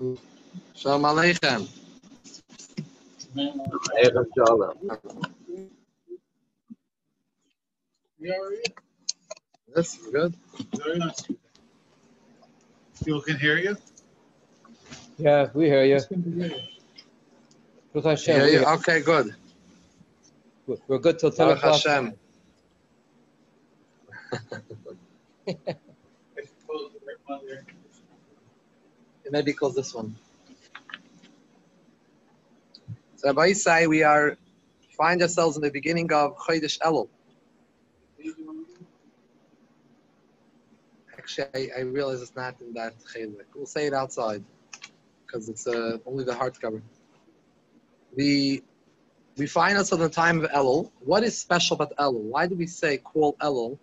Shalom Aleichem. This is good. Very nice. People can hear you? Yeah, we hear you. Baruch Hashem, Yeah, we yeah. hear Okay, good. you. We're good till 10 Baruch o'clock. Hashem. Maybe close this one. So by say we find ourselves in the beginning of Chodesh Elul. Actually, I realize it's not in that chelik. We'll say it outside because it's only the hardcover. We find ourselves in the time of Elul. What is special about Elul? Why do we say call Elul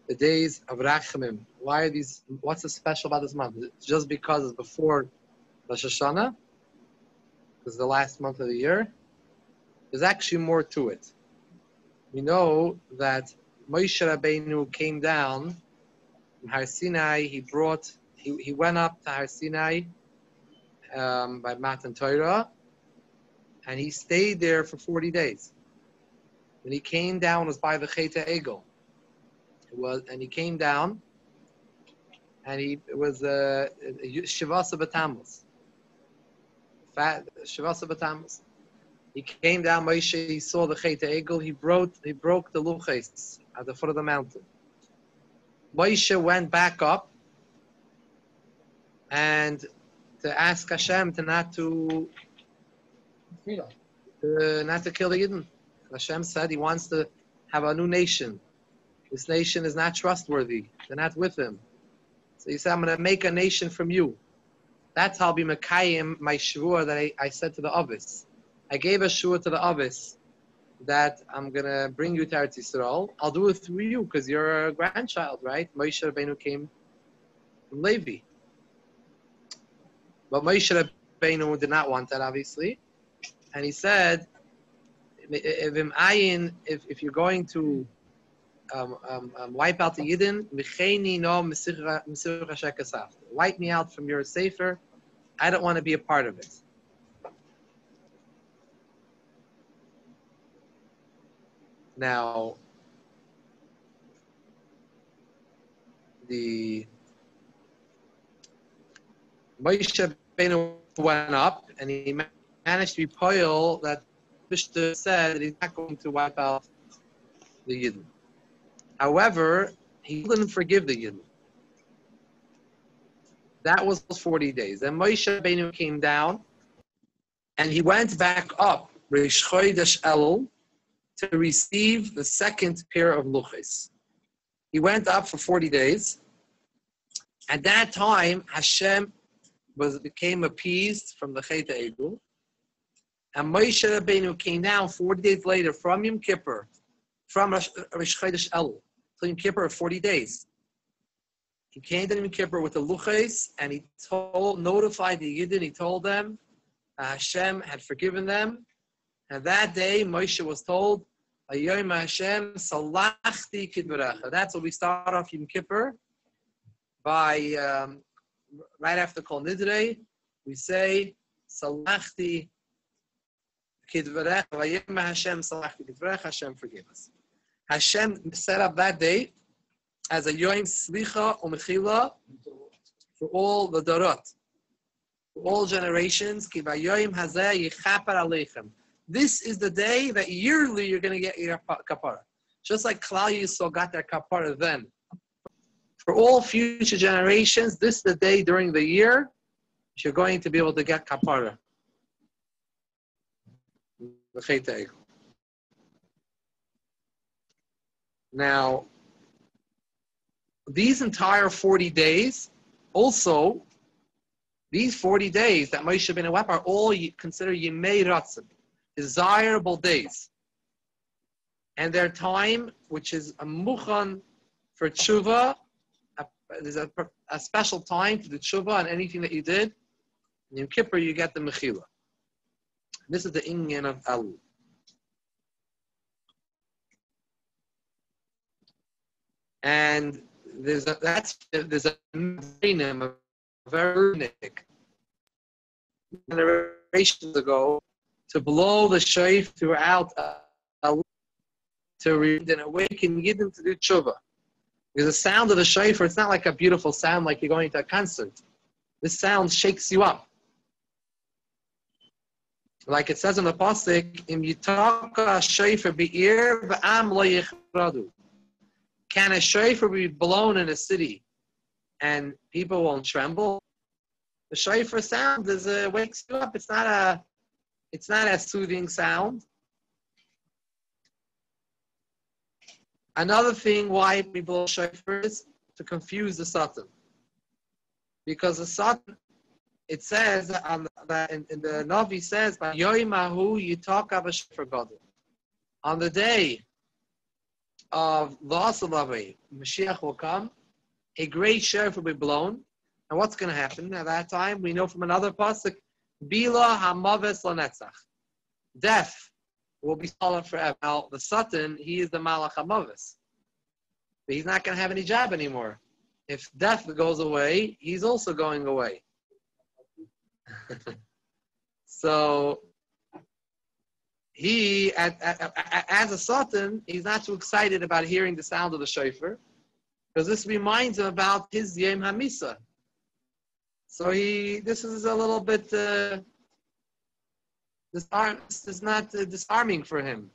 the days of Rachamim? Why are these? What's so special about this month? Is it just because it's before Rosh Hashanah? Because the last month of the year. There's actually more to it. We know that Moshe Rabbeinu came down from Har Sinai. He went up to Har Sinai by Matan Torah, and he stayed there for 40 days. When he came down, it was by the Chet Egel. And he came down, and it was Shivasa B'Tammuz. Shivasa B'Tammuz. He came down, Moshe, he saw the Chet Egel, he broke the luches at the foot of the mountain. Moshe went back up and to ask Hashem not to kill the Yidden. Hashem said he wants to have a new nation. This nation is not trustworthy. They're not with him. So he said, I'm going to make a nation from you. That's how I'll be Mekayim, my shvur that I said to the Avis. I gave a shvur to the Avis that I'm going to bring you to Eretz Yisrael. I'll do it through you because you're a grandchild, right? Moshe Rabbeinu came from Levi. But Moshe Rabbeinu did not want that, obviously. And he said, if you're going to wipe out the Yidden, wipe me out from your sefer. I don't want to be a part of it. Now, the Moshe Rabbeinu went up, and he managed to be poil that Bishta said that he's not going to wipe out the Yidden. However, he didn't forgive the Yidden. That was 40 days. Then Moshe Rabbeinu came down, and he went back up, Rish Chodesh Elul, to receive the second pair of luches. He went up for 40 days. At that time, Hashem became appeased from the Chet Egel. And Moshe Rabbeinu came down 40 days later from Yom Kippur, from Rish Chodesh Elul, to Yom Kippur 40 days. He came to Yom Kippur with the luches, and he notified the Yidden. He told them Hashem had forgiven them. And that day, Moshe was told, Hayom Hashem salachti kidvarecha. That's what we start off Yom Kippur by, right after Kol Nidrei, we say, salachti kidvarecha. Hayom Hashem salachti kidvarecha. Hashem forgive us. Hashem set up that day as a Yom Slicha Umechila for all the Dorot, for all generations. Ki v'Yom hazeh yichaper aleichem. This is the day that yearly you're going to get your kapara. Just like Klal Yisrael got their kapara then. For all future generations, this is the day during the year you're going to be able to get kapara. Now, these entire 40 days, also, these 40 days that Moshe Rabbeinu wept are all considered Yimei Ratzon, desirable days. And their time, which is a muchan for tshuva, there's a special time for the tshuva and anything that you did. In Yom Kippur, you get the mechila. This is the inyan of Elul. And there's a very unique generations ago to blow the shofar throughout Elul to read and awaken Yidden to do tshuva. Because the sound of the shofar, it's not like a beautiful sound like you're going to a concert. This sound shakes you up. Like it says in the pasuk, "Im yitaka shofar be'ir v'am lo yichradu." Can a shofar be blown in a city and people won't tremble? The shofar sound wakes you up. It's not a soothing sound. Another thing why we blow shofar is to confuse the Satan. Because the Satan, it says that in the Navi says, on the day of the Asalavi, Mashiach will come, a great shofar will be blown. And what's going to happen at that time? We know from another pasuk, Bila hamaves lanetzach. Death will be silent forever. Now, the Satan, he is the Malach hamaves. But he's not going to have any job anymore. If death goes away, he's also going away. So, he, as a Satan, he's not too excited about hearing the sound of the shofar, because this reminds him about his Yom HaMisa. So this is a little bit, this is not disarming for him.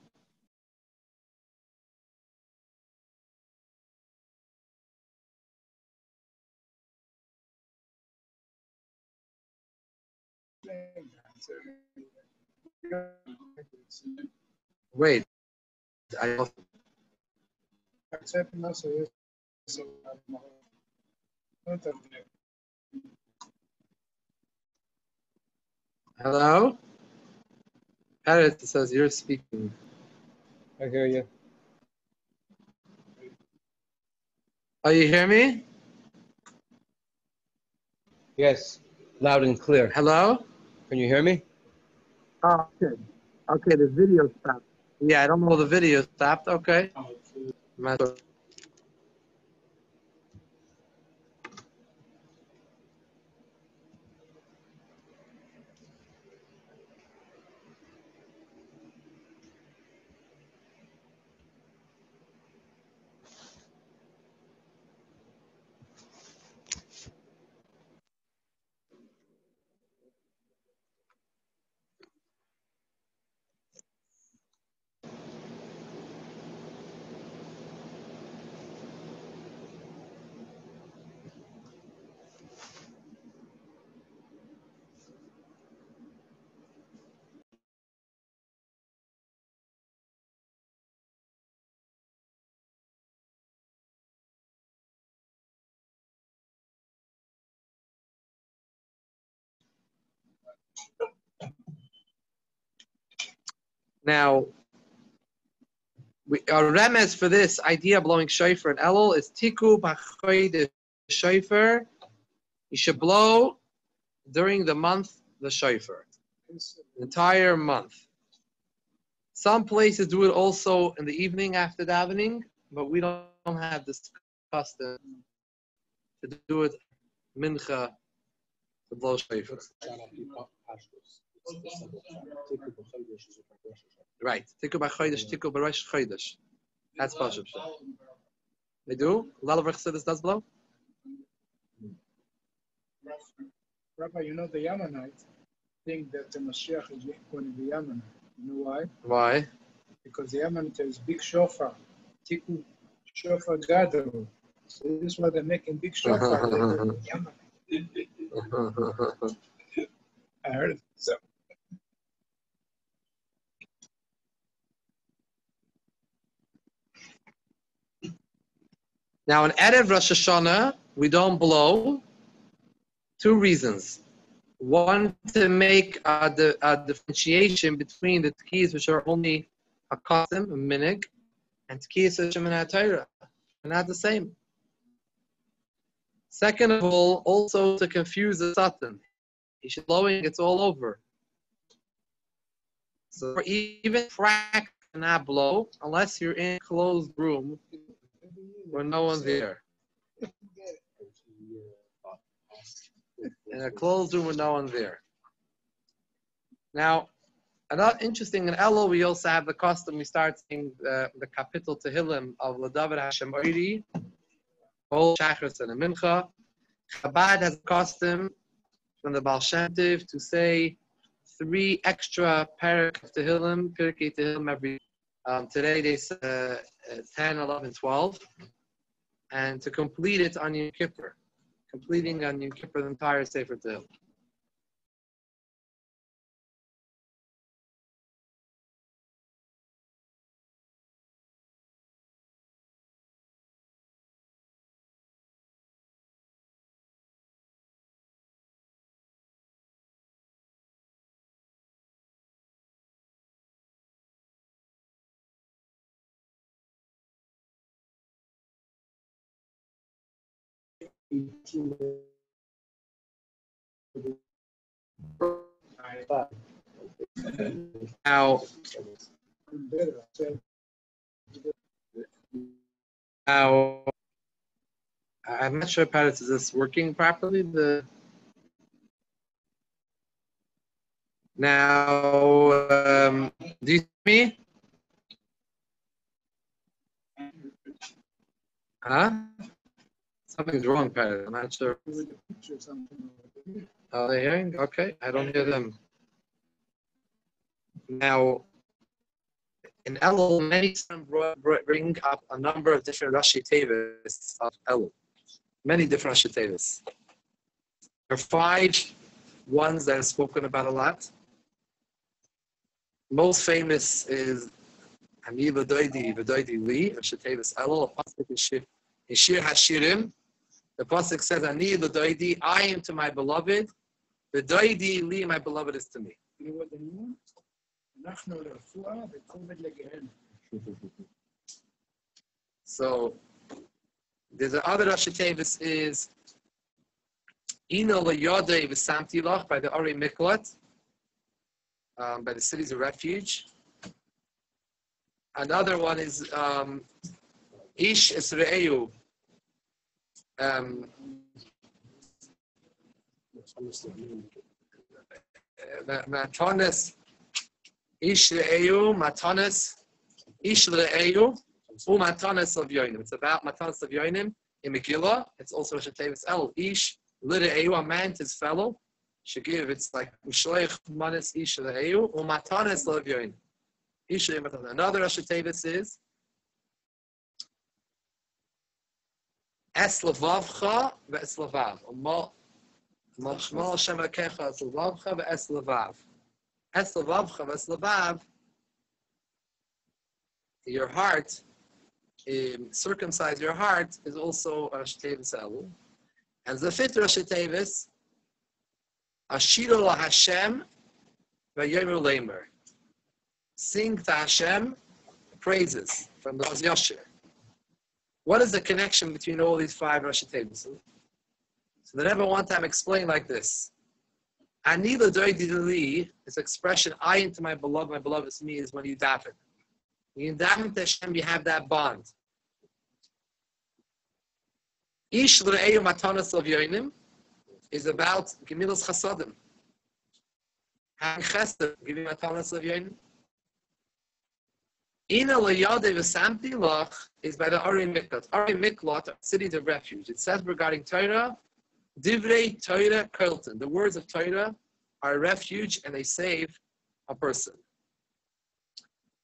Wait, hello? Parrot says you're speaking. I hear you. Oh, you hear me? Yes, loud and clear. Hello? Can you hear me? Oh, okay. Okay, the video stopped. Yeah, I don't know the video stopped. Okay. Now, our remez for this idea of blowing shofar in Elul is tiku b'chodesh shofar. You should blow during the month the shofar, the entire month. Some places do it also in the evening after davening, but we don't have this custom to do it mincha to blow shofar. Right. Tiku b'chodesh, tiku b'rosh chodesh. That's Pashup. They do? A lot of Chassidus does blow? Rabbi, you know the Yamanites think that the Mashiach is going to be Yamanite. You know why? Why? Because the Yamanite is big shofar. Tiku shofar gadol. So this is why they're making big shofar. I heard it. So. Now, in Erev Rosh Hashanah, we don't blow. Two reasons. One, to make a differentiation between the tkiyas which are only a custom, a minig, and tkiyas which are min Torah. They're not the same. Second of all, also to confuse the Satan. He should blowing, it's all over. So even practice not blow unless you're in a closed room where no one's there. In a closed room with no one there. Now, another interesting in Elul, we also have the custom. We start saying the capital Tehillim of L'David Hashem Oiri, all Shachris and a Mincha. Chabad has a custom from the Baal Shem Tov to say 3 extra parak of Tehillim, Pirkei Tehillim every. Today they say 10, 11, 12, and to complete it on Yom Kippur, completing on Yom Kippur the entire Sefer Tehillim. Now, I'm not sure if is this working properly. Now, do you see me? Huh? Something's wrong, Paris. I'm not sure. Are they hearing? Okay, I don't hear them. Now, in Elul, many bring up a number of different Rashi Tevis of Elul. Many different Rashi Tevis. There are 5 ones that are spoken about a lot. Most famous is Ani V'Doidi Li, Rashi Tevis Elul, a pasuk in Shir Hashirim. The pasuk says, Ani V'Doidi, I am to my beloved. V'Doidi Li, my beloved is to me. So there's another Rashi Tevis is Ina L'Yodei V'Samti Lach by the Ari Miklat, by the cities of refuge. Another one is Ish Esre'eu. Matanis Ish Le'eu, Matanis Ish Le'eu, Matanis of Yoinim. It's about Matanis of Yoinim in Megillah. It's also Rashi Tevis El Ish Le'eu, a man to his fellow should give. It's like Mishleich Manis Ish Le'eu, Matanis of Yoinim. Ish Le'eu Matanis. Another Rashi Tevis is Es Levavcha ve'es Levav. Mashmal Hashem Elokecha Es Levavcha ve'es Levav. Es Levavcha ve'es Levav. Your heart, circumcise your heart, is also Rashi Tevis Elul. And the 5th Rashi Tevis, Ashiru la Hashem ve'yomer leimer. Sing to Hashem praises from the Oz Yashir. What is the connection between all these 5 Rashi Tevis? So the Rebbe one time explained like this. Ani l'doidi li, this expression, I am to my beloved is me, is when you daven. When you daven to Hashem, you have that bond. Ish l're'eu matanas of yoinim is about gemilas chasadim. Having chesed, giving matanas of yoinim. Ina l'yadei v'samti lach is by the Ari Miklat. Ari Miklat are cities of refuge. It says regarding Torah, Divrei Torah Kolton. The words of Torah are a refuge and they save a person.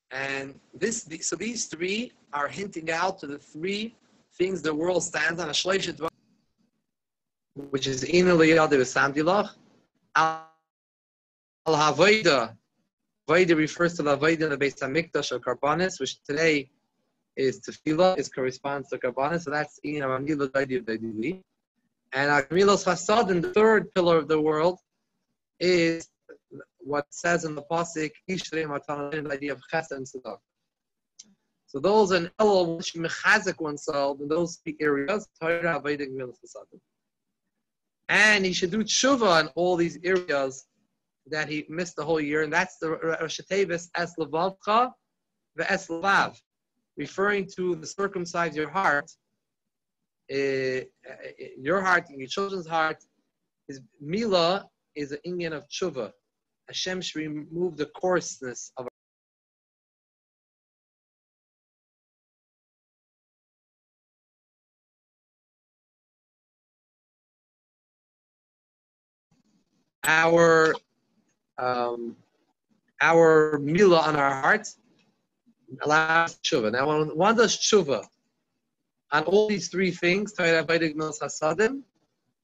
And so these 3 are hinting out to the 3 things the world stands on, a shleishet, which is Ina l'yadei v'samti lach. Al-Havoida. Vaida refers to the Vaida in the Beis HaMikdash or Karbanis, which today is Tefillah, it corresponds to Karbanis, so that's Ina Mamnila Daidi of Daidi. And Akmilos Fasad, in the 3rd pillar of the world, is what says in the Pasuk, Ishrei Matanan, the idea of Chesed and Tzedakah. So those in Elul, which mechazik oneself in those 3 areas, Torah, Vaida, Akmilos Fasad. And he should do tshuva in all these areas that he missed the whole year, and that's the Rashi Tevis Es Levavcha ve'es Levav, referring to the circumcise your heart, and your children's heart. Is Mila is an Indian of tshuva. Hashem should remove the coarseness of our milah on our heart. Allow us tshuva. Now, when one does tshuva on all these three things, Torah, Vedic, Milas, Hasadim,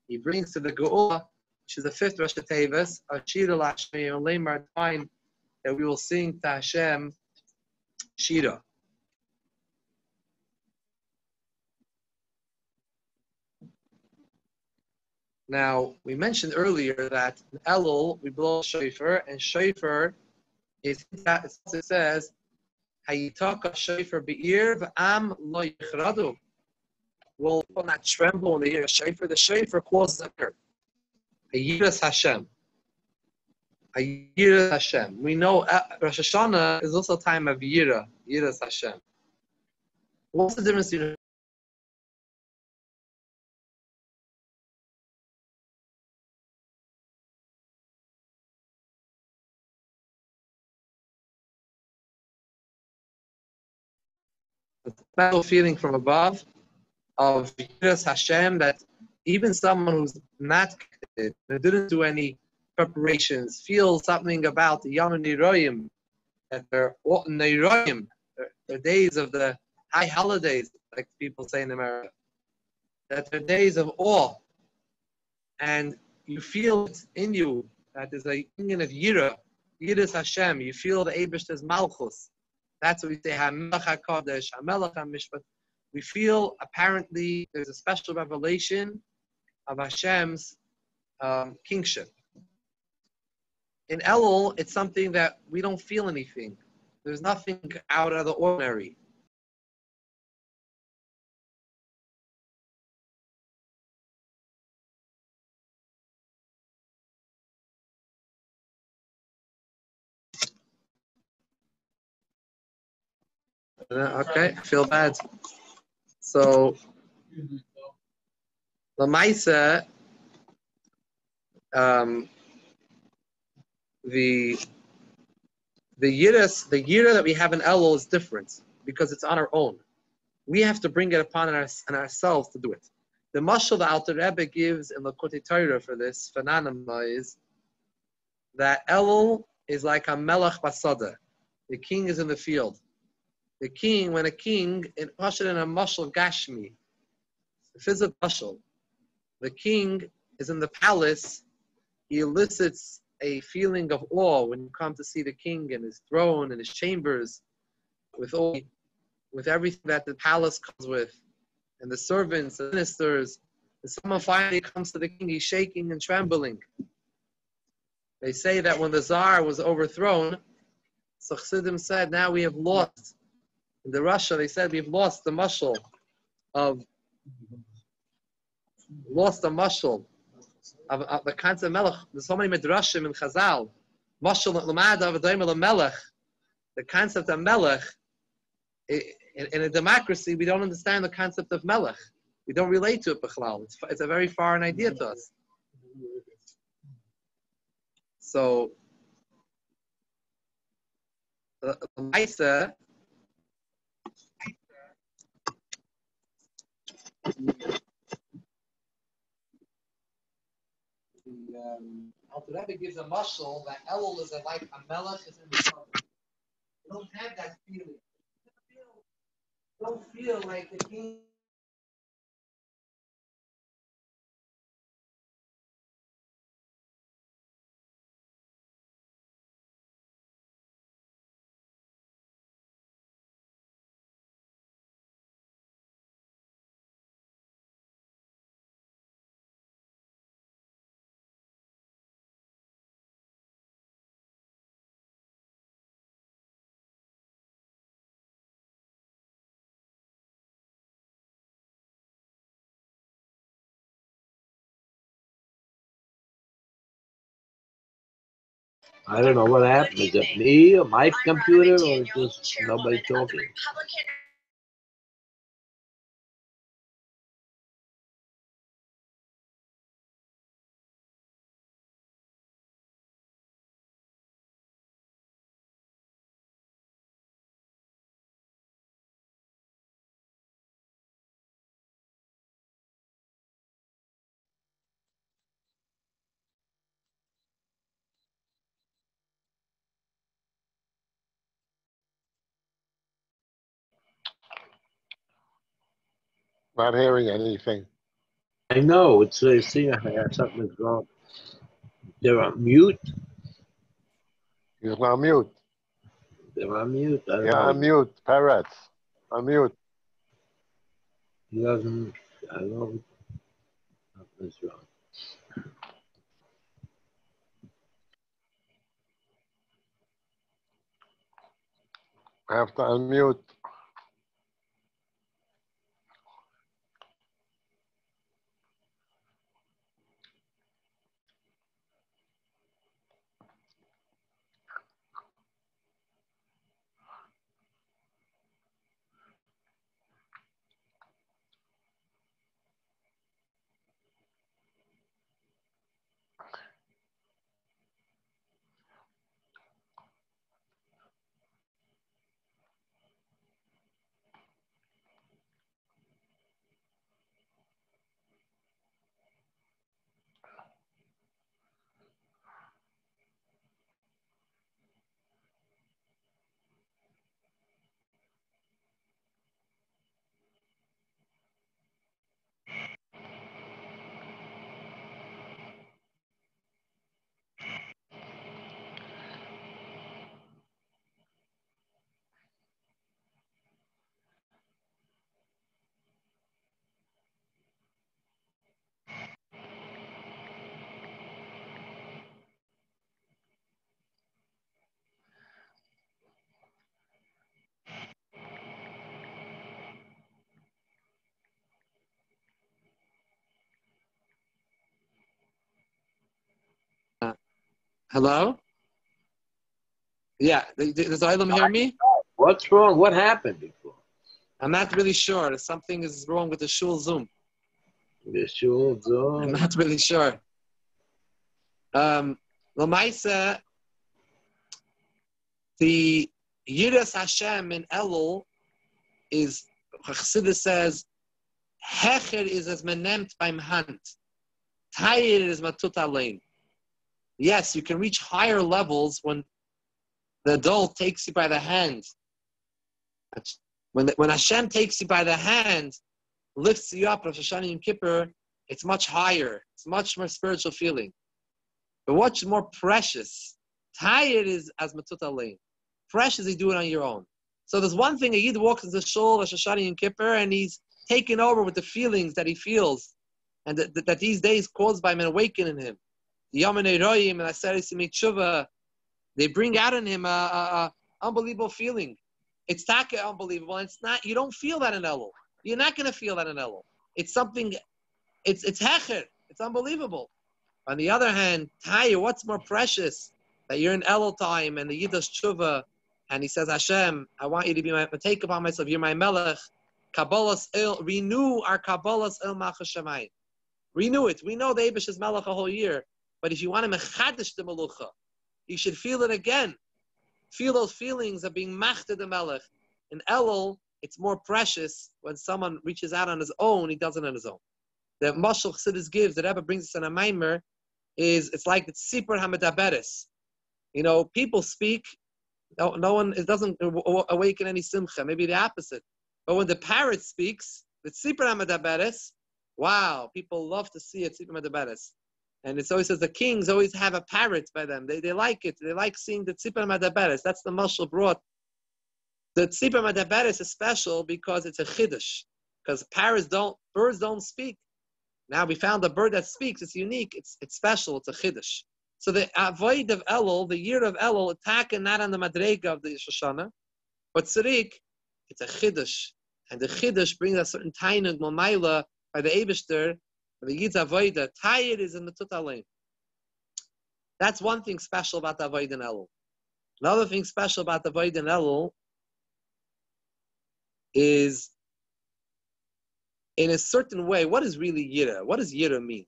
he brings to the Geula, which is the fifth Rosh Hashanah, Ashira Lashmi Olemar time that we will sing to Hashem Shira. Now, we mentioned earlier that in Elul we blow shofar, and shofar is that it says, "Hayitaka shofar be'ir v'am lo yichradu." Will not tremble when they hear a shofar. The shofar causes a fear. Yiras Hashem. Yiras Hashem. We know Rosh Hashanah is also a time of Yira. Yiras Hashem. What's the difference between the special feeling from above of Yiras Hashem, that even someone who's not connected, that didn't do any preparations, feels something about the Yom Niroyim, that they're Niroyim, they're days of the high holidays, like people say in America, that they're days of awe, and you feel it in you, that there's a union of Yira, Yiras Hashem, you feel the Eibishter's Malchus. That's what we say, HaMelech HaKadosh, HaMelech HaMishpat. We feel apparently there's a special revelation of Hashem's kingship. In Elul, it's something that we don't feel anything. There's nothing out of the ordinary. Okay, I feel bad. So, Lamaisa, the yira that we have in Elul is different because it's on our own. We have to bring it upon ourselves to do it. The mashal the Alter Rebbe gives in Lakotei Torah for this phenomena is that Elul is like a melech basada. The king is in the field. The king, when a king, in a mashal gashmi, the physical mashal, the king is in the palace. He elicits a feeling of awe when you come to see the king and his throne and his chambers, with everything that the palace comes with, and the servants, the ministers. And someone finally comes to the king, he's shaking and trembling. They say that when the Tsar was overthrown, so Chassidim said, now we have lost. In the Russia, they said we've lost the mashal of the concept of melech. There's so many midrashim in Chazal. Mashal l'mada v'dayim l'melech. The concept of melech. In a democracy, we don't understand the concept of melech. We don't relate to it b'chlal. It's a very foreign idea to us. So, the Maisa, Alter Rebbe gives a mashal that Elul is like a melech is in the sun. You don't have that feeling. You don't feel like the king. I don't know what happened. Is it me or my computer or just nobody talking? Not hearing anything. I know. It's see, something's wrong. They're on mute. He's on mute. They're on mute. I don't Yeah, know. unmute. Peretz. Unmute. He doesn't. I don't know. Something's wrong. I have to unmute. Hello? Yeah, does Olam hear me? What's wrong? What happened before? I'm not really sure. Something is wrong with the shul Zoom. The shul I'm zone. not really sure. Lamaisa, the Yiras Hashem in Elul is, Chassidus says, Hecher is as menemt beim Hand. Tayir is matut alein. Yes, you can reach higher levels when the adult takes you by the hand. When Hashem takes you by the hand, lifts you up, Rosh Hashanah and Kippur, it's much higher. It's much more spiritual feeling. But what's more precious? Tired is as matut alein. Precious, you do it on your own. So there's one thing, a Yid walks into the shul, Rosh Hashanah and Kippur, and he's taken over with the feelings that he feels, and that these days caused by him and awaken in him. The Yamanei Royim and Aseres Yimei Tshuva, they bring out in him a unbelievable feeling. It's taka unbelievable, and it's not. You don't feel that in Elul. You're not going to feel that in Elul. It's something. It's hecher. It's unbelievable. On the other hand, Taya, what's more precious? That you're in Elul time and the Yiddish Tshuva, and he says, Hashem, I want you to be take upon myself. You're my Melech. Kabbalas il, renew our Kabbalas il Machashamayim. Renew it. We know the Eibush is Melech a whole year, but if you want to mechadish the Melucha, you should feel it again. Feel those feelings of being machta the Melech. In Elul, it's more precious when someone reaches out on his own, he does it on his own. The Mashal Chassidus gives, the Rebbe brings us in a Maimer, it's like the Tzipor HaMedaberes. You know, people speak, no one, it doesn't awaken any simcha, maybe the opposite. But when the parrot speaks, the Tzipor HaMedaberes, wow, people love to see it, Tzipor HaMedaberes. And it always says the kings always have a parrot by them. They like it. They like seeing the Tzipor HaMedaberes. That's the Mashal brought. The Tzipor HaMedaberes is special because it's a chiddush. Because birds don't speak. Now we found a bird that speaks. It's unique. It's special. It's a chiddush. So the avoid of Elul, the year of Elul, attacking not on the madrega of the Shoshana, but Tzarik, it's a chiddush. And the chiddush brings a certain tainug momayla by the Eibishter, the Yid's avoida. Tired is in the tutalein. That's one thing special about the avoid in Elul. Another thing special about the avoid in Elul is, in a certain way, what is really Yira? What does Yira mean?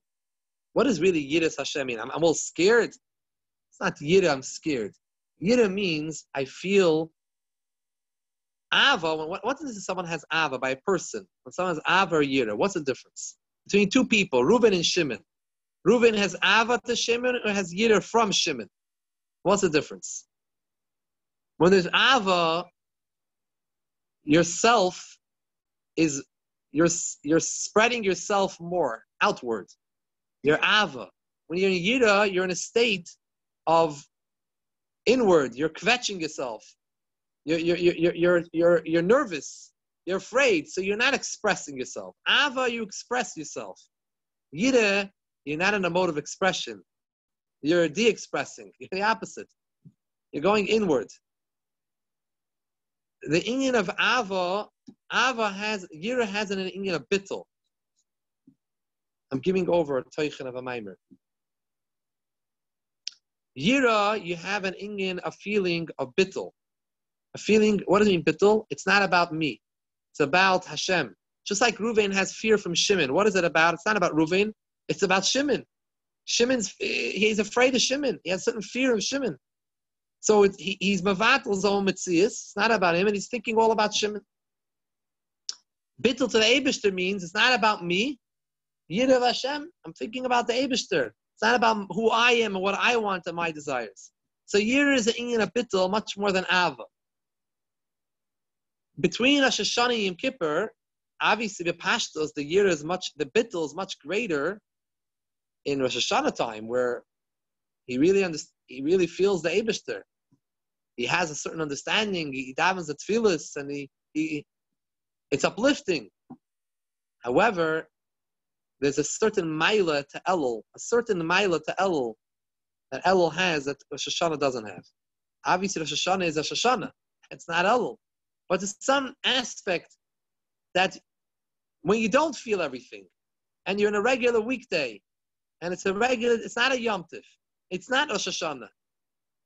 What does really Yiras Hashem mean? I'm all scared. It's not Yira, I'm scared. Yira means I feel Ava. What does someone has Ava by a person? When someone has Ava or Yira, what's the difference? Between two people, Reuven and Shimon. Reuven has Ava to Shimon or has Yira from Shimon? What's the difference? When there's Ava, yourself is you're spreading yourself more outward. You're ava. When you're in yira, you're in a state of inward. You're kvetching yourself. You're nervous. You're afraid. So you're not expressing yourself. Ava, you express yourself. Yira, you're not in a mode of expression. You're de-expressing. You're the opposite. You're going inward. The inyan of Ava Yira has an inyan of bittul. I'm giving over a teichen of a maimer. Yira, you have an inyan, a feeling of bittul. A feeling, what does it mean, bittul? It's not about me. It's about Hashem. Just like Reuven has fear from Shimon. What is it about? It's not about Reuven. It's about Shimon. He's afraid of Shimon. He has a certain fear of Shimon. So he's Mavatal's own Metzias. It's not about him, and he's thinking all about Shimon. Bittul to the Eibishter means it's not about me. Yirav Hashem. I'm thinking about the Eibishter. It's not about who I am and what I want and my desires. So Yira is an inyan of Bittul much more than Ava. Between Rosh Hashanah and Yom Kippur, obviously the Pashtos, the Bittul is much greater in Rosh Hashanah time, where he really feels the Eibishter. He has a certain understanding. He davens the tefillas, and it's uplifting. However, there's a certain maila to Elul, that Elul has that Rosh Hashanah doesn't have. Obviously, Rosh Hashanah is Rosh Hashanah. It's not Elul. But there's some aspect that when you don't feel everything, and you're in a regular weekday, and it's not a Yom Tif, it's not Rosh Hashanah,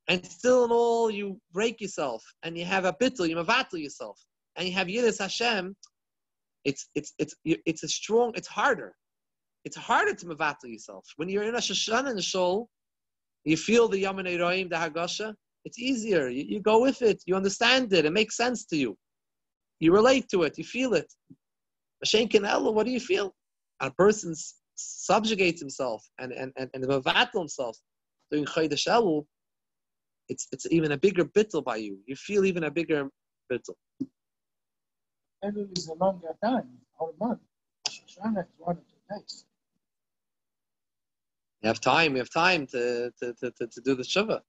and still in all you break yourself, and you have a bittul, you mavatul yourself, and you have Yiras Hashem. It's harder. It's harder to mavatul yourself when you're in Rosh Hashanah and Shul. You feel the Yom Roim, the Hagasha. It's easier. You go with it. You understand it. It makes sense to you. You relate to it. You feel it. Mashen Elul, what do you feel? A person subjugates himself and mavatul himself doing Chodesh Elul. It's even a bigger bittul by you. You feel even a bigger bittul. Elul is a longer time, whole month. Rosh Hashanah is 1 or 2 days. We have time to do the Shuvah.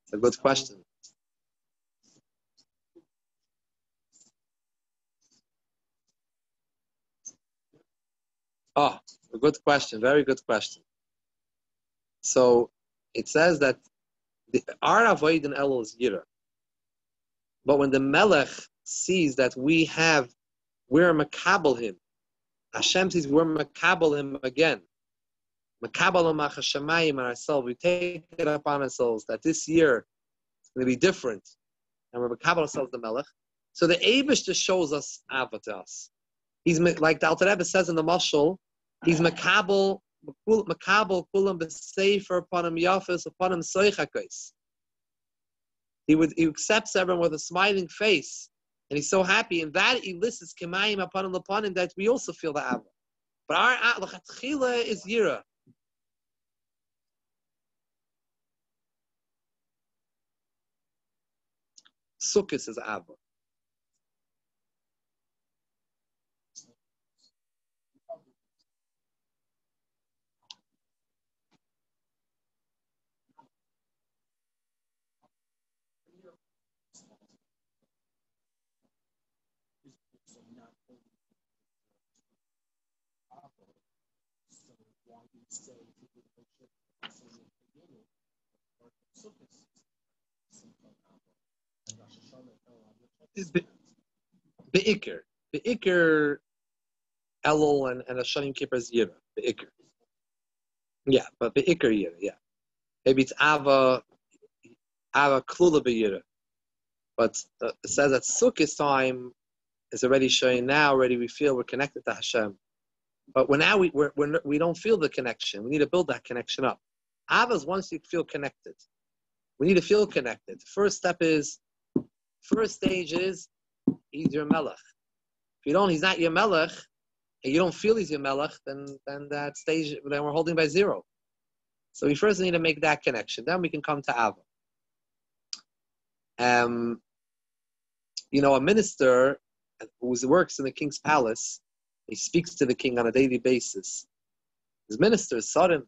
It's a good question. Oh, a good question. Very good question. So it says that our avoid in Elul is Yira. But when the Melech sees that we're makabel him, Hashem sees we're makabel him again. Makabel him achashamayim on ourselves. We take it upon ourselves that this year is going to be different. And we're makabel ourselves the Melech. So the Eibush just shows us Ava to us. He's like the Alter Rebbe says in the Mashal, he's makabel kulam b'sefer upon him yafis upon him soichakos. He accepts everyone with a smiling face, and he's so happy. And that elicits kemayim upon him that we also feel the Ava. But our lachatchila is Yira. Sukkos is Ava. Be'ikr Elul and Hashanah Kippur is Yira. Be'ikr. Yeah, but Be'ikr Yira, yeah. Maybe it's Ava Klula Be'yira. But it says that Sukkot time is already showing now, already we feel we're connected to Hashem. But now we don't feel the connection. We need to build that connection up. Ava is once you feel connected. We need to feel connected. First stage is, he's your melech. If you don't, he's not your melech, and you don't feel he's your melech, then that stage, then we're holding by zero. So we first need to make that connection. Then we can come to Ava. A minister who works in the king's palace, he speaks to the king on a daily basis. His ministers, Sarim,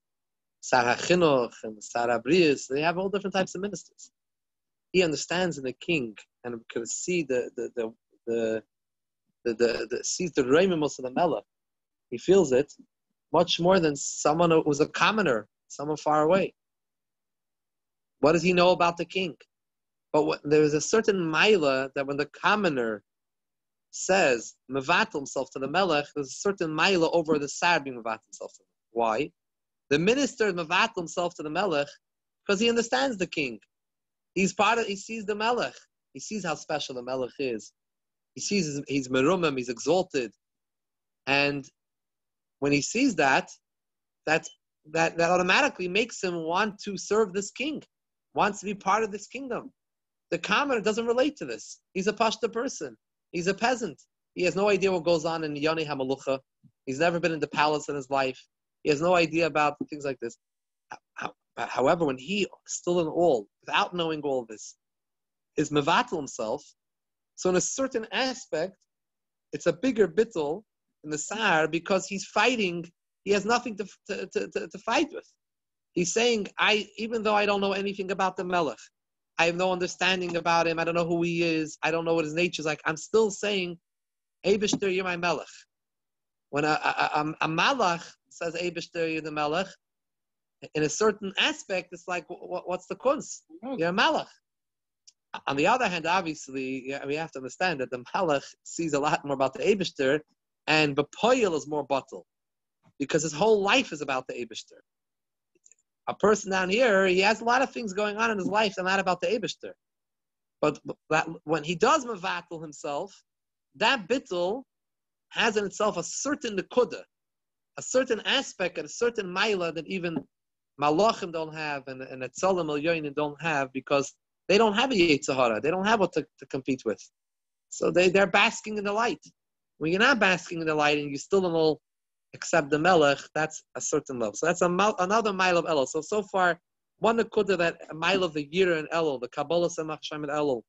Sarah Chinuch, and Sarah Brius, they have all different types of ministers. He understands in the king and can see sees the reimus of the melech. He feels it much more than someone who was a commoner, someone far away. What does he know about the king? But there is a certain maila that when the commoner says mevatel himself to the melech, there's a certain maila over the sar being mevatel himself to him. Why? The minister mevatel himself to the melech because he understands the king. He sees the melech. He sees how special the melech is. He sees he's merumim, he's exalted. And when he sees that automatically makes him want to serve this king, wants to be part of this kingdom. The commoner doesn't relate to this. He's a pashta person. He's a peasant. He has no idea what goes on in Yoni HaMalucha. He's never been in the palace in his life. He has no idea about things like this. However, when he, still in all, without knowing all of this, is mevatel himself, so in a certain aspect, it's a bigger bittul in the sar because he's fighting. He has nothing to fight with. He's saying, even though I don't know anything about the melech, I have no understanding about him. I don't know who he is. I don't know what his nature is like. I'm still saying, Eibishter, you're my melech. When a malach says, Eibishter, you're the melech, in a certain aspect, it's like, what's the kunz? You're a malach. On the other hand, obviously, we have to understand that the malach sees a lot more about the Eibishter, and Bepoyel is more bottle, because his whole life is about the Eibishter. A person down here, he has a lot of things going on in his life that are not about the Eibishter. But when he does mevatel himself, that bittul has in itself a certain nekuda, a certain aspect, and a certain maila that even malachim don't have, and etzalim elyonim don't have, because they don't have a Yetzirah. They don't have what to compete with. So they're basking in the light. When you're not basking in the light and you still don't all accept the melech, that's a certain level. So that's another mile of Elul. So far, one nekuda that a mile of the year in Elul, the Kabbalah Samach Shem in Elul,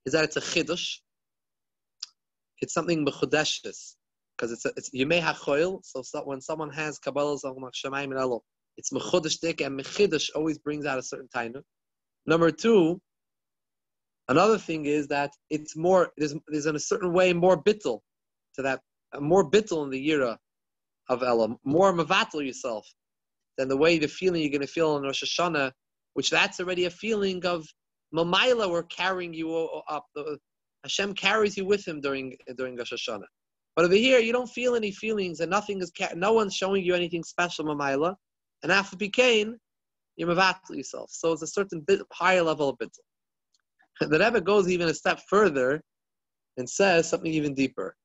is that it's a chiddush. It's something mechudeshes, because it's Yemei HaChoil. So when someone has Kabbalah Samach Shem in Elul, it's mechudesh dik, and mechidush always brings out a certain time. Number two, another thing is that it's more, there's in a certain way more bittul to that, more bittul in the yira of Elul, more mevatel yourself than the way the feeling you're going to feel in Rosh Hashanah, which that's already a feeling of Mamayla, we're carrying you up. Hashem carries you with him during Rosh Hashanah. But over here, you don't feel any feelings, and no one's showing you anything special, Mamayla, and after Bikain, you mevatel yourself. So it's a certain higher level of bittul. The Rebbe goes even a step further and says something even deeper.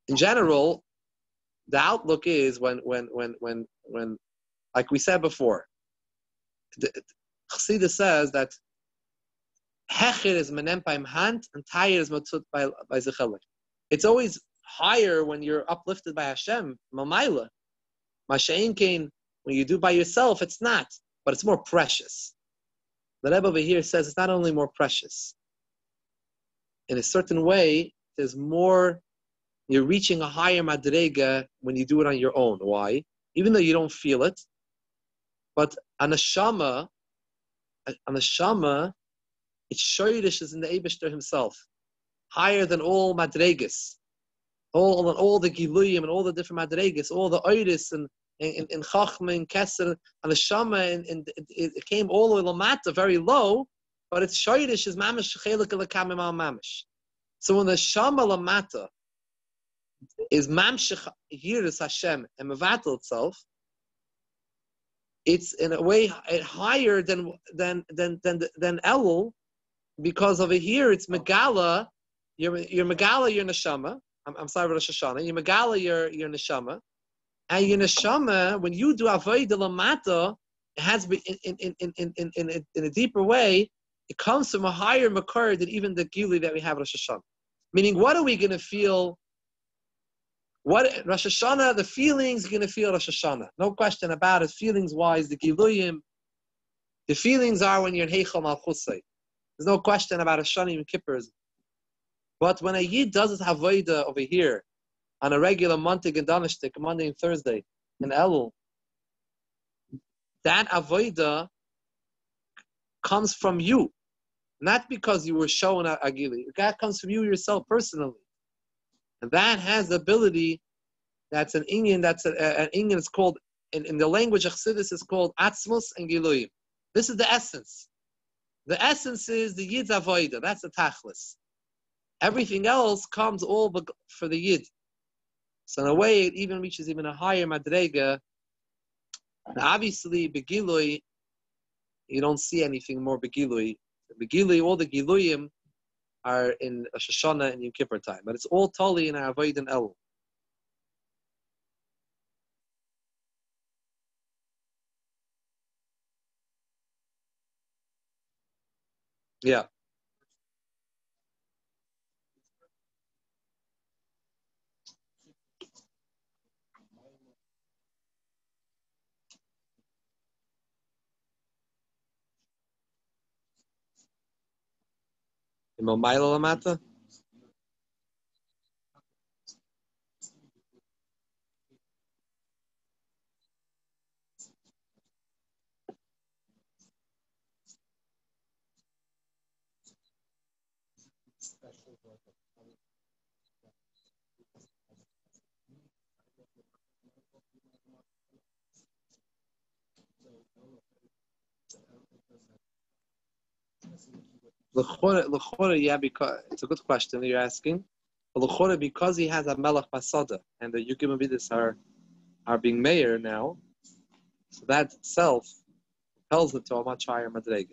In general, the outlook is when like we said before, Chassidus says that Hecher is menempaim hand and Tayir is matzut by zechelik. It's always higher when you're uplifted by Hashem, Mamayla. Masha'in Kain, when you do by yourself, it's not, but it's more precious. The Rebbe over here says it's not only more precious. In a certain way, there's more, you're reaching a higher madrega when you do it on your own. Why? Even though you don't feel it, but an neshama, its shoydish is in the Eibishter himself, higher than all madregas. All the giluyim and all the different madregas, all the oiris and chachma and keser and the shama, and it came all the way lamata, very low, but its shoydish is mamish chelik l'kamim al mamish. So when the shama lamata is mamshich yiras Hashem and mevatel itself, it's in a way higher than Elul, because over here it's megala. You're megala your neshama. I'm sorry, Rosh Hashanah. You're megala your neshama, and your neshama, when you do avodah lamata, it has been in a deeper way. It comes from a higher makar than even the gili that we have Rosh Hashanah. Meaning, what are we going to feel? What Rosh Hashanah, the feelings you're going to feel Rosh Hashanah. No question about it. Feelings-wise, the Giluyim, the feelings are when you're in Heichal Malchusay. There's no question about Hashanah and Kippurs. But when a Yid does his Havodah over here, on a regular Monday and Donishtik, Monday and Thursday, in Elul, that Avodah comes from you. Not because you were shown a Gili. That comes from you yourself personally. And that has the ability, that's an Inyan, an Inyan is called, in the language of Chassidus, is called Atzmus and Giluyim. This is the essence. The essence is the Yid's Avodah. That's the Tachlis. Everything else comes all for the Yid. So in a way, it even reaches even a higher Madrega. And obviously, Begilui, you don't see anything more Begilui. Begilui, all the Giluyim are in Rosh Hashanah and Yom Kippur time. But it's all totally in our Avodah and Elul. Yeah. In Momayla Lamata? L'chora, yeah, because it's a good question that you're asking. But l'chora, because he has a melech basada, and the Yukim Avidis are being mayor now, so that itself tells it to a much higher madrega.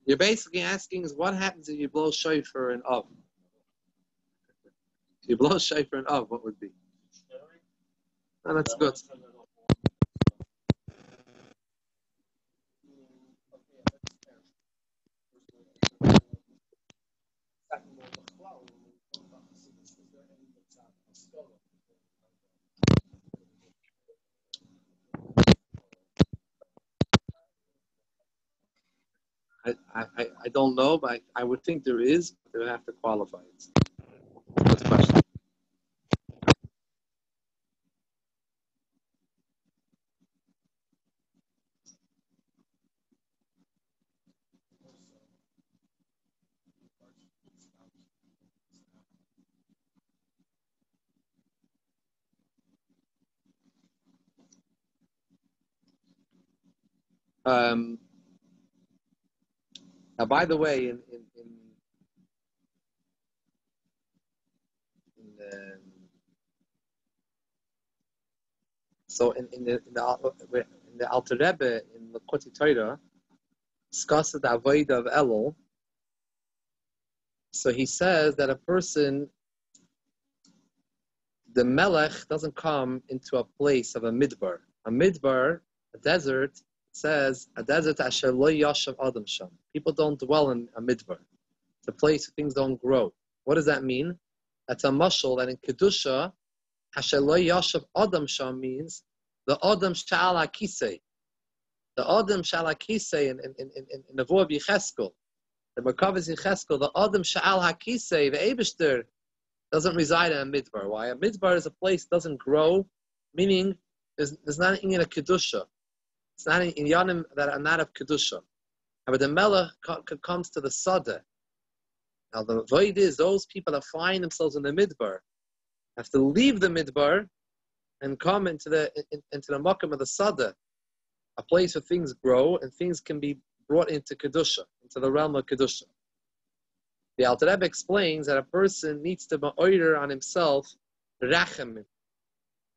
You're basically asking is what happens if you blow shofar in Av? If you blow shofar in Av, what would be? Oh, that's good. I don't know, but I would think there is, but they would have to qualify it. Good question. Now, by the way, in the Alter Rebbe in the Koti Torah discusses the avodah of Elul. So he says that a person, the Melech doesn't come into a place of a midbar. A midbar, a desert, says a desert asher lo yashav adam sham. People don't dwell in a midbar. It's a place where things don't grow. What does that mean? That's a mashal that in Kedusha, asher lo yashav adam sham means the adam shal hakisei. The adam shal hakisei in the Nevuah of Yecheskel, the Merkavas Yecheskel, the adam shal hakisei, the Eibishter, doesn't reside in a midbar. Why? A midbar is a place that doesn't grow, meaning there's not in a Kedusha. It's not in Yanim that are not of Kedusha. But the Melech comes to the Sada. Now the void is those people that find themselves in the midbar have to leave the midbar and come into the Makam of the Sada, a place where things grow and things can be brought into Kedusha, into the realm of Kedusha. The Alter Rebbe explains that a person needs to order on himself, rachem,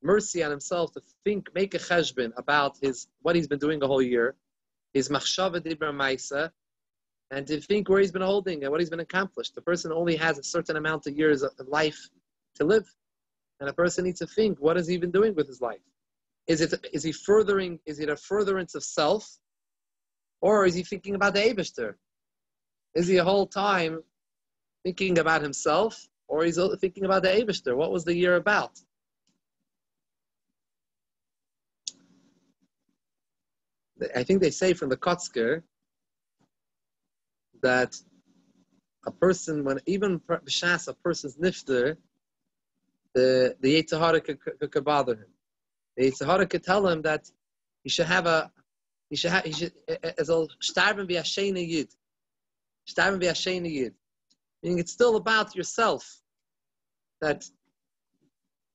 mercy on himself, to think, make a cheshbon about what he's been doing the whole year, his machshava dibra maisa, and to think where he's been holding and what he's been accomplished. The person only has a certain amount of years of life to live, and a person needs to think, what has he been doing with his life? Is he furthering? Is it a furtherance of self, or is he thinking about the Eibishter? Is he a whole time thinking about himself, or is he thinking about the Eibishter? What was the year about? I think they say from the Kotzker that a person, when even b'shas a person's nifter, the Yetzer Hara could bother him. The Yetzer Hara could tell him that he should as a starben v'yashena yid. Starben v'yashena yid. Meaning it's still about yourself. That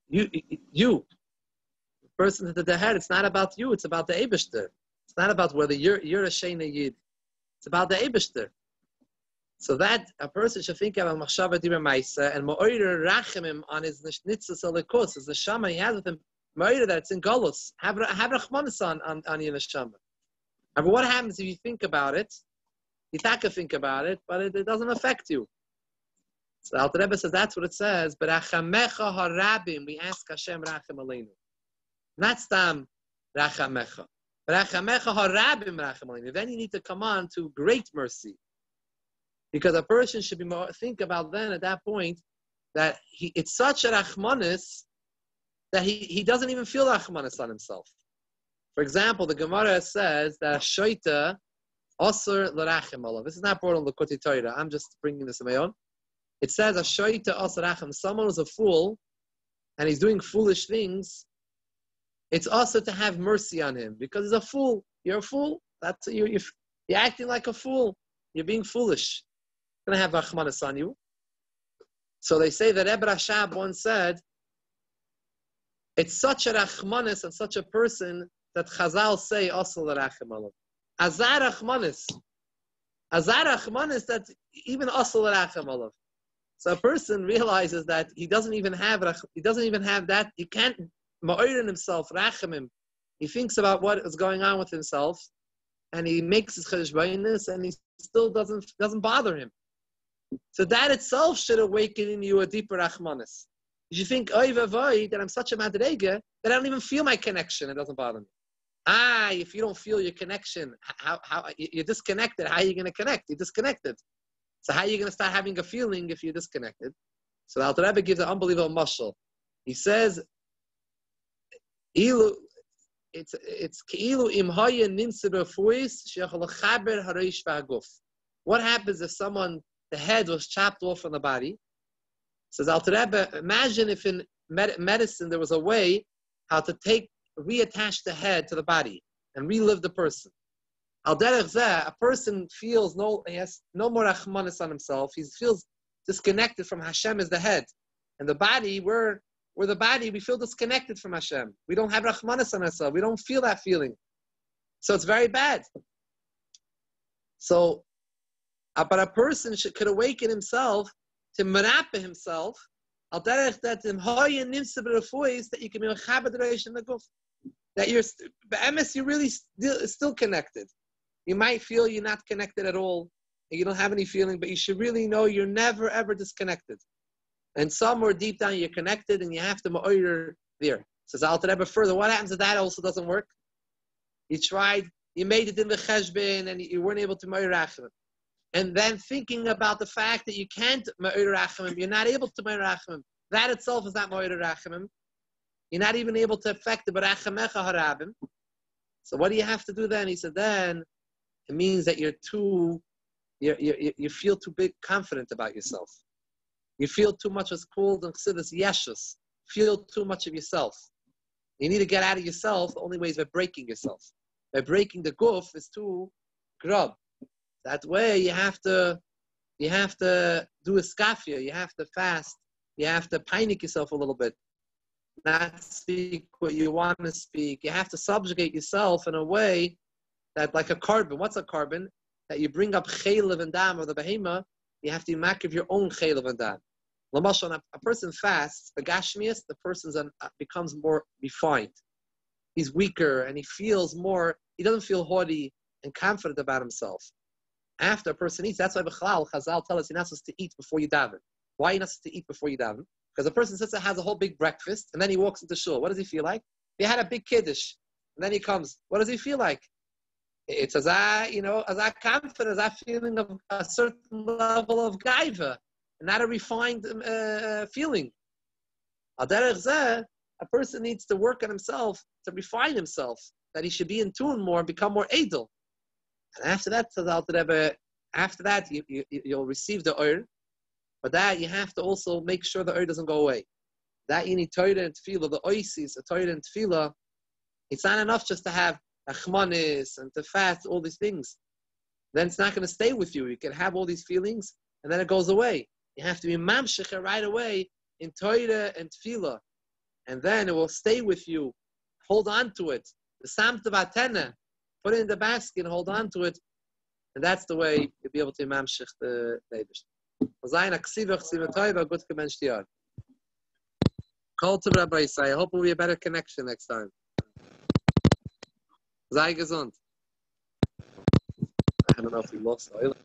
you, the person at the head, it's not about you, it's about the Eibishter. It's not about whether you're a shena yid. It's about the Eibishter. So that a person should think about machshava dibur ma'isa and ma'oyer rachamim on his nitzas alikos, his neshama he has with him, ma'oyer that it's in galus. Have rachmanis on your neshama. But what happens if you think about it? You think about it, but it doesn't affect you. So the Alter Rebbe says that's what it says. B'rachamecha harabim, we ask Hashem racham aleinu. Not stam rachamecha. B'rachamecha harabim racham aleinu. Then you need to come on to great mercy. Because a person should be think about then at that point that it's such a rachmanis that he doesn't even feel rachmanis on himself. For example, the Gemara says that a shoita osur l'rachem olav. This is not brought on the Likutei Torah. I'm just bringing this on my own. It says a shoita osur rachem. Someone who's a fool and he's doing foolish things. It's also to have mercy on him because he's a fool. You're a fool. That's you're acting like a fool. You're being foolish. Going to have rachmanis on you. So they say that Rebbe Rashab once said, it's such a rachmanis and such a person that Chazal say also l'rachem alav. Azar rachmanis that even also l'rachem alav. So a person realizes that he doesn't even have that. He can't ma'orin himself rachamim. He thinks about what is going on with himself, and he makes his cheshbainis, and he still doesn't bother him. So that itself should awaken in you a deeper rachmanis. You should think, oy vavoy, that I'm such a madrega that I don't even feel my connection. It doesn't bother me. If you don't feel your connection, how you're disconnected. How are you going to connect? You're disconnected. So how are you going to start having a feeling if you're disconnected? So the Alter Rebbe gives an unbelievable mashal. He says, it's keilu im haya nimse befuis shechol chaber hareish v'haguf. What happens if the head was chopped off from the body? Says Alter Rebbe, imagine if in medicine there was a way how to reattach the head to the body and relive the person. Al derech zeh, a person he has no more rachmanis on himself. He feels disconnected from Hashem as the head. And the body, we're the body, we feel disconnected from Hashem. We don't have rachmanis on ourselves. We don't feel that feeling. So it's very bad. So, but a person could awaken himself to merape himself. Al derech that in hoya nimse b'refuis that you can be a chabad reish in the guf. That you're really still connected. You might feel you're not connected at all, and you don't have any feeling, but you should really know you're never ever disconnected. And somewhere deep down you're connected, and you have to ma'oyer there. Says Alter Rebbe further. What happens if that also doesn't work? You tried, you made it in the cheshbon, and you weren't able to ma'oyer rachamim. And then thinking about the fact that you can't ma'oyer rachamim, you're not able to ma'oyer rachamim. That itself is not ma'oyer rachamim. You're not even able to affect the barachamecha harabim. So what do you have to do then? He said then it means that you feel too big confident about yourself. You feel too much as called in Chassidus yeshus. Feel too much of yourself. You need to get out of yourself. The only way is by breaking yourself. By breaking the guf is to grub. That way you have to do a skafia. You have to fast. You have to panic yourself a little bit. Not speak what you want to speak. You have to subjugate yourself in a way that, like a carbon. What's a carbon? That you bring up chaylev and dam of the behema. You have to make of your own chaylev and dam. L'mashal, a person fasts, the gashmias, the person becomes more refined. He's weaker and he feels more. He doesn't feel haughty and confident about himself. After a person eats, that's why B'chalal Chazal tell us you're not supposed to eat before you daven. Why are you not supposed to eat before you daven? Because a person sits there, has a whole big breakfast, and then he walks into shul. What does he feel like? He had a big kiddush, and then he comes. What does he feel like? It's as a confident, as a feeling of a certain level of gaiva, not a refined feeling. Al derech zeh, a person needs to work on himself to refine himself, that he should be in tune more, become more edel. And after that, says Alter Rebbe, after that you'll receive the oir, but that you have to also make sure the oir doesn't go away. That you need Torah and Tefillah, the oisis, the Torah and Tefillah. It's not enough just to have achmanis and to fast, all these things. Then it's not going to stay with you. You can have all these feelings, and then it goes away. You have to be mamshech right away in Torah and Tefillah, and then it will stay with you. Hold on to it. The samta batena, put it in the basket and hold on to it, and that's the way you'll be able to mamshech the Eibush. Good commence. Call to Rabbi Isai. I hope it will be a better connection next time. Sei gesund. I don't know if we lost oil.